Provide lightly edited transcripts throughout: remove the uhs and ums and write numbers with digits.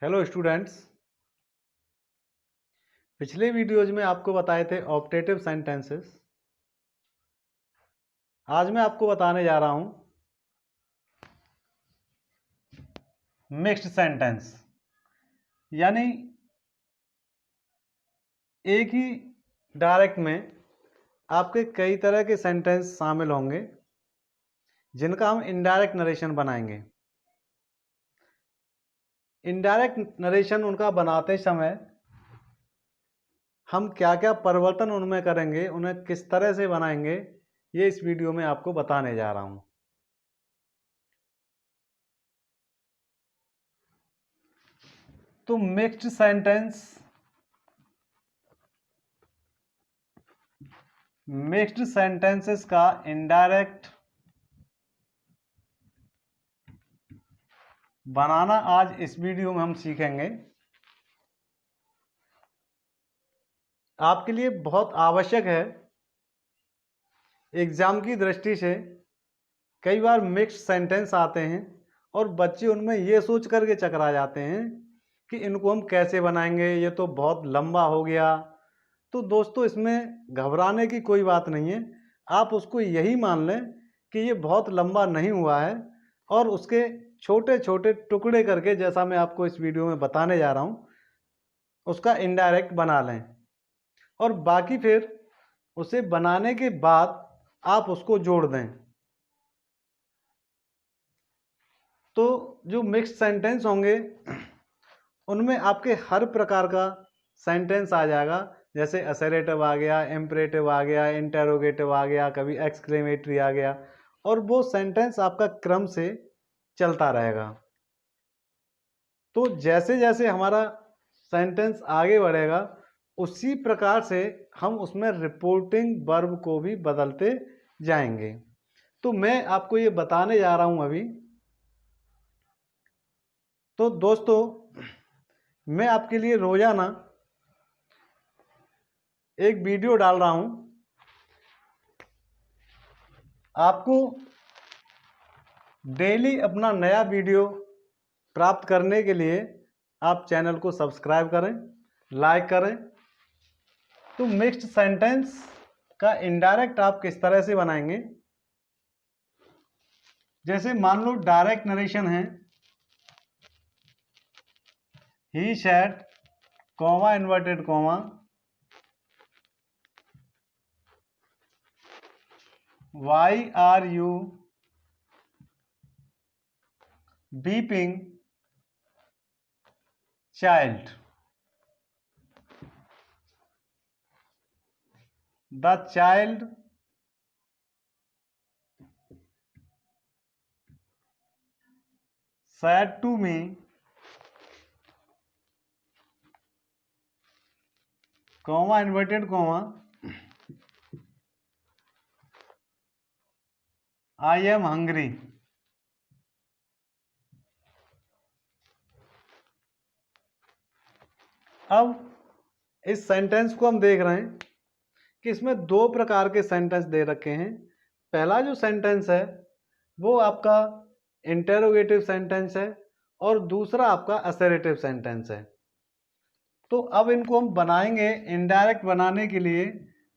Hello students. पिछले videos में आपको बताए थे ऑप्टेटिव सेंटेंसेस। आज मैं आपको बताने जा रहा हूं मिक्स्ड सेंटेंस, यानी एक ही डायरेक्ट में आपके कई तरह के सेंटेंस शामिल होंगे जिनका हम इनडायरेक्ट नरेशन बनाएंगे। इनडायरेक्ट नरेशन उनका बनाते समय हम क्या क्या परिवर्तन उनमें करेंगे, उन्हें किस तरह से बनाएंगे, ये इस वीडियो में आपको बताने जा रहा हूं। तो मिक्स्ड सेंटेंसेस का इनडायरेक्ट बनाना आज इस वीडियो में हम सीखेंगे। आपके लिए बहुत आवश्यक है। एग्जाम की दृष्टि से कई बार मिक्स्ड सेंटेंस आते हैं और बच्चे उनमें ये सोच करके चकरा जाते हैं कि इनको हम कैसे बनाएंगे, ये तो बहुत लंबा हो गया। तो दोस्तों, इसमें घबराने की कोई बात नहीं है। आप उसको यही मान लें कि ये बहुत लंबा नहीं हुआ है और उसके छोटे छोटे टुकड़े करके, जैसा मैं आपको इस वीडियो में बताने जा रहा हूँ, उसका इनडायरेक्ट बना लें और बाकी फिर उसे बनाने के बाद आप उसको जोड़ दें। तो जो मिक्स्ड सेंटेंस होंगे उनमें आपके हर प्रकार का सेंटेंस आ जाएगा, जैसे असरेटिव आ गया, इम्परेटिव आ गया, इंटेरोगेटिव आ गया, कभी एक्सक्लेमेटरी आ गया, और वो सेंटेंस आपका क्रम से चलता रहेगा। तो जैसे जैसे हमारा सेंटेंस आगे बढ़ेगा उसी प्रकार से हम उसमें रिपोर्टिंग वर्ब को भी बदलते जाएंगे। तो मैं आपको ये बताने जा रहा हूं अभी। तो दोस्तों, मैं आपके लिए रोजाना एक वीडियो डाल रहा हूं। आपको डेली अपना नया वीडियो प्राप्त करने के लिए आप चैनल को सब्सक्राइब करें, लाइक करें। तो मिक्स्ड सेंटेंस का इनडायरेक्ट आप किस तरह से बनाएंगे, जैसे मान लो डायरेक्ट नरेशन है, he said, comma inverted comma, why are you weeping child, the child said to me, comma inverted comma, I am hungry. अब इस सेंटेंस को हम देख रहे हैं कि इसमें दो प्रकार के सेंटेंस दे रखे हैं। पहला जो सेंटेंस है वो आपका इंटेरोगेटिव सेंटेंस है और दूसरा आपका असर्टिव सेंटेंस है। तो अब इनको हम बनाएंगे। इनडायरेक्ट बनाने के लिए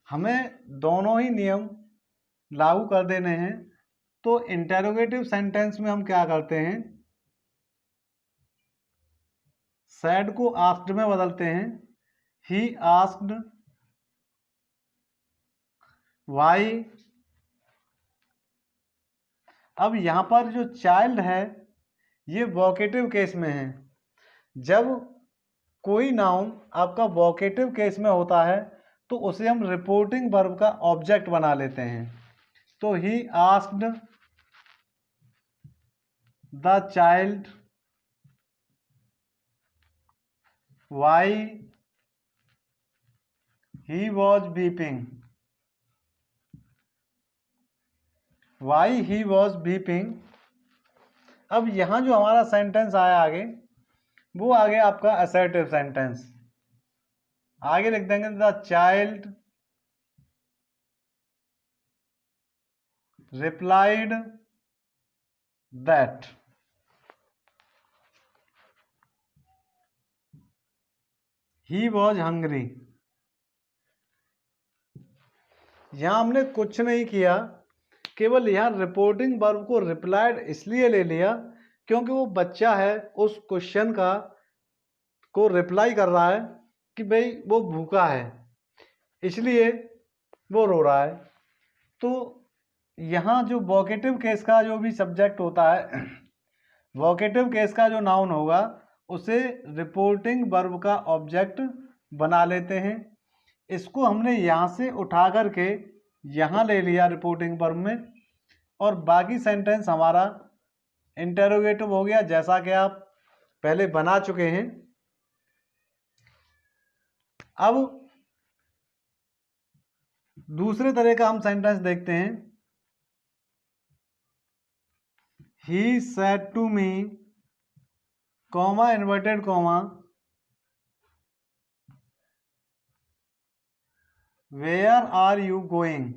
हमें दोनों ही नियम लागू कर देने हैं। तो इंटेरोगेटिव सेंटेंस में हम क्या करते हैं, सैड को आस्क्ड में बदलते हैं, ही आस्क्ड वाई। अब यहां पर जो चाइल्ड है ये वोकेटिव केस में है। जब कोई नाउन आपका वोकेटिव केस में होता है तो उसे हम रिपोर्टिंग वर्ब का ऑब्जेक्ट बना लेते हैं। तो he asked the child why he was beeping, why he was beeping. अब यहां जो हमारा सेंटेंस आया आगे, वो आ गया आपका असर्टिव सेंटेंस। आगे लिख देंगे the child replied that. He was hungry. यहां हमने कुछ नहीं किया, केवल यहां रिपोर्टिंग वर्ब को रिप्लाइड इसलिए ले लिया क्योंकि वो बच्चा है, उस क्वेश्चन का को रिप्लाई कर रहा है कि भाई वो भूखा है, इसलिए वो रो रहा है। तो यहाँ जो वोकेटिव केस का जो भी सब्जेक्ट होता है, वोकेटिव केस का जो नाउन होगा उसे रिपोर्टिंग वर्ब का ऑब्जेक्ट बना लेते हैं। इसको हमने यहाँ से उठा करके यहाँ ले लिया रिपोर्टिंग वर्ब में, और बाकी सेंटेंस हमारा इंटेरोगेटिव हो गया, जैसा कि आप पहले बना चुके हैं। अब दूसरे तरह का हम सेंटेंस देखते हैं। He said to me, comma inverted comma, where are you going?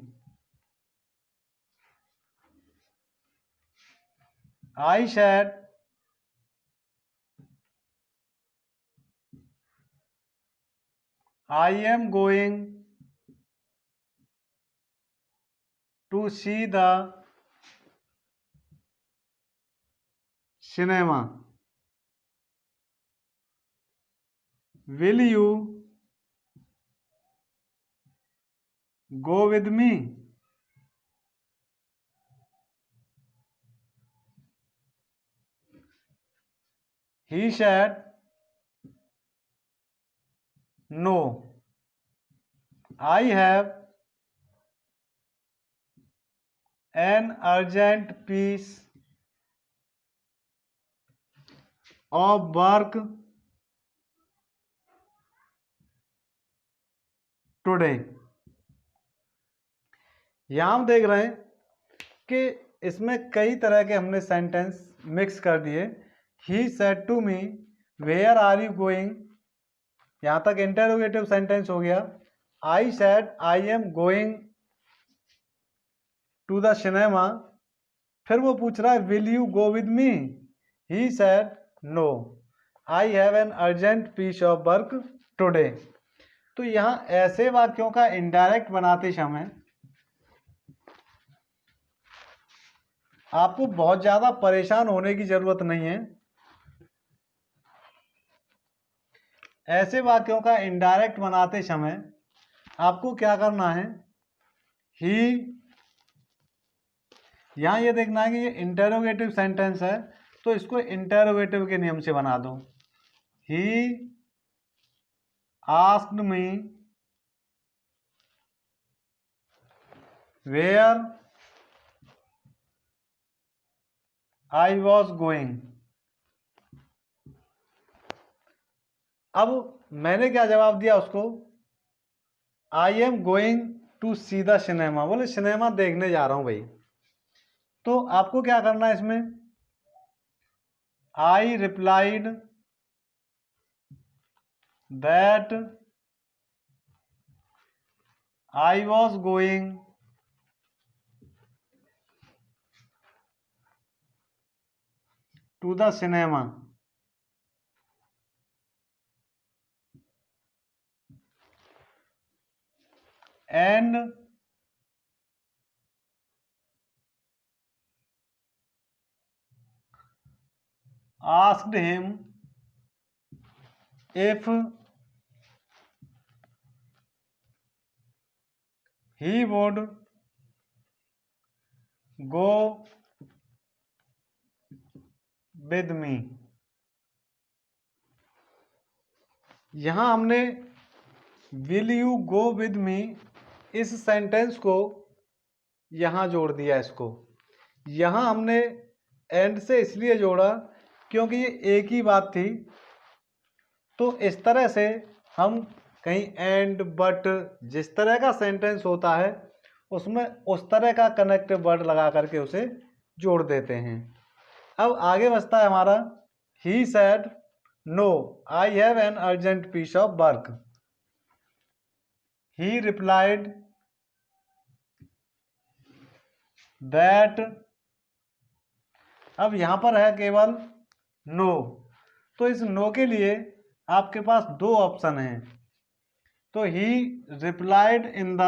I said, I am going to see the cinema. Will you go with me? He said, no. I have an urgent piece of work today. यहाँ हम देख रहे हैं कि इसमें कई तरह के हमने सेंटेंस मिक्स कर दिए। He said to me, where are you going? यहाँ तक इंटेरोगेटिव सेंटेंस हो गया। I said, I am going to the cinema. फिर वो पूछ रहा है will you go with me? He said, no. I have an urgent piece of work today. तो यहाँ ऐसे वाक्यों का इनडायरेक्ट बनाते समय आपको बहुत ज्यादा परेशान होने की जरूरत नहीं है। ऐसे वाक्यों का इनडायरेक्ट बनाते समय आपको क्या करना है, ही, यहां ये देखना है कि ये इंटेरोगेटिव सेंटेंस है, तो इसको इंटेरोगेटिव के नियम से बना दो। He asked me where I was going. अब मैंने क्या जवाब दिया उसको, I am going to see the cinema. बोले सिनेमा देखने जा रहा हूं भाई। तो आपको क्या करना है इसमें, I replied that I was going to the cinema and asked him if he would go with me। यहां हमने will you go with me इस सेंटेंस को यहां जोड़ दिया। इसको यहां हमने एंड से इसलिए जोड़ा क्योंकि ये एक ही बात थी। तो इस तरह से हम कहीं एंड बट जिस तरह का सेंटेंस होता है उसमें उस तरह का कनेक्टिव वर्ड लगा करके उसे जोड़ देते हैं। अब आगे बचता है हमारा, he said no I have an urgent piece of work. He replied that, अब यहां पर है केवल नो, तो इस नो के लिए आपके पास दो ऑप्शन हैं। तो ही रिप्लाइड इन द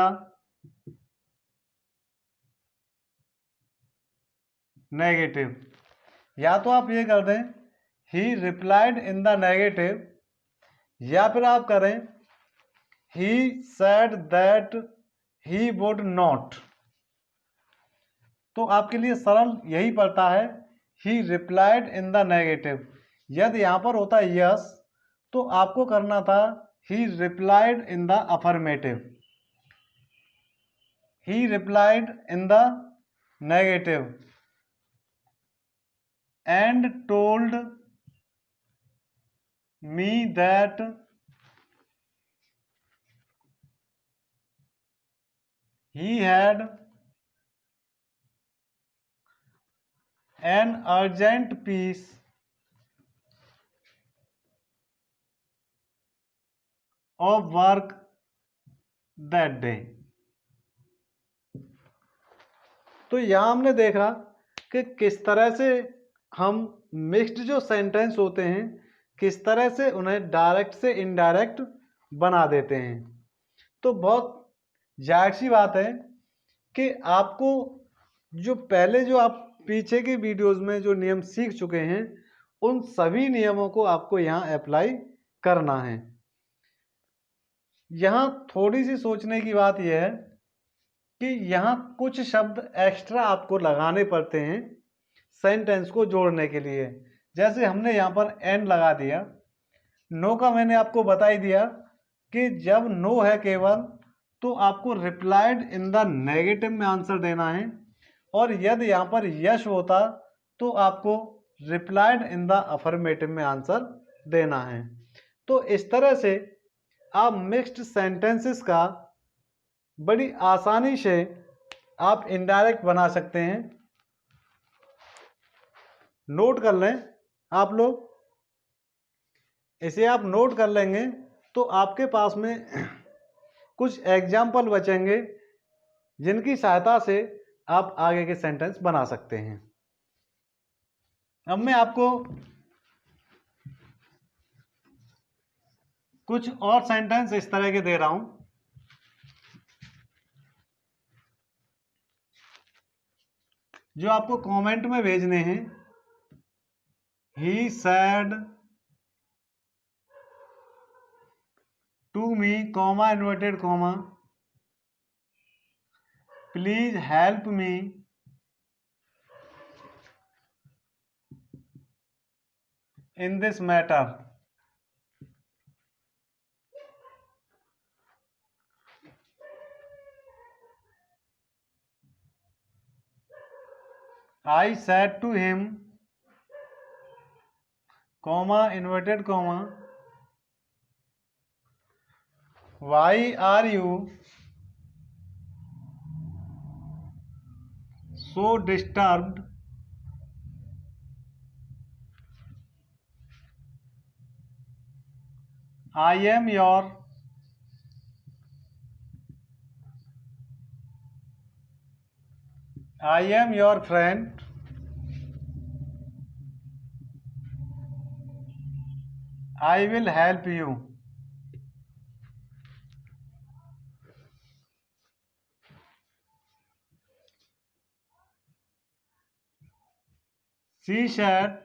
नेगेटिव, या तो आप ये कर दें ही रिप्लाइड इन द नेगेटिव, या फिर आप करें he said that he would not. तो आपके लिए सरल यही पड़ता है ही रिप्लाइड इन द नेगेटिव। यदि यहां पर होता यस तो आपको करना था ही replied in the affirmative. He replied in the negative and told me that he had an urgent piece of work that day। तो यहां हमने देखा कि किस तरह से हम मिक्स्ड जो सेंटेंस होते हैं किस तरह से उन्हें डायरेक्ट से इनडायरेक्ट बना देते हैं। तो बहुत जाहिर सी बात है कि आपको जो पहले जो आप पीछे के वीडियोस में जो नियम सीख चुके हैं उन सभी नियमों को आपको यहाँ अप्लाई करना है। यहाँ थोड़ी सी सोचने की बात यह है कि यहाँ कुछ शब्द एक्स्ट्रा आपको लगाने पड़ते हैं सेंटेंस को जोड़ने के लिए। जैसे हमने यहाँ पर एंड लगा दिया। नो का मैंने आपको बता ही दिया कि जब नो है केवल तो आपको रिप्लाइड इन द नेगेटिव में आंसर देना है, और यदि यहाँ पर यश होता तो आपको रिप्लाइड इन द अफर्मेटिव में आंसर देना है। तो इस तरह से आप मिक्स्ड सेंटेंसेस का बड़ी आसानी से आप इनडायरेक्ट बना सकते हैं। नोट कर लें आप लोग, इसे आप नोट कर लेंगे तो आपके पास में कुछ एग्जाम्पल बचेंगे जिनकी सहायता से आप आगे के सेंटेंस बना सकते हैं। अब मैं आपको कुछ और सेंटेंस इस तरह के दे रहा हूं जो आपको कमेंट में भेजने हैं। He said to me comma inverted comma please help me in this matter. I said to him, comma, inverted comma, why are you so disturbed? I am your friend. I will help you. She said,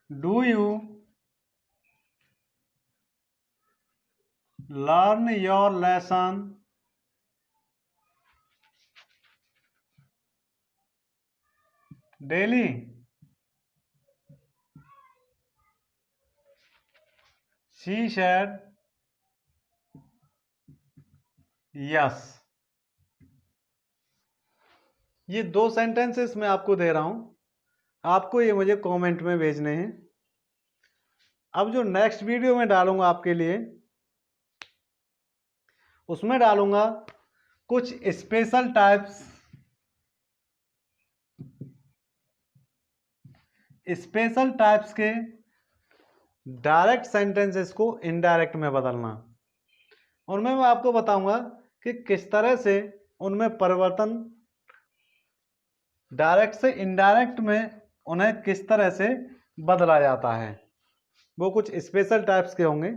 do you learn your lesson daily? She said, yes. ये दो sentences मैं आपको दे रहा हूं, आपको ये मुझे comment में भेजने हैं। अब जो नेक्स्ट वीडियो में डालूंगा आपके लिए उसमें डालूंगा कुछ स्पेशल टाइप्स के डायरेक्ट सेंटेंसेस को इनडायरेक्ट में बदलना, और मैं आपको बताऊंगा कि किस तरह से उनमें परिवर्तन डायरेक्ट से इनडायरेक्ट में उन्हें किस तरह से बदला जाता है। वो कुछ स्पेशल टाइप्स के होंगे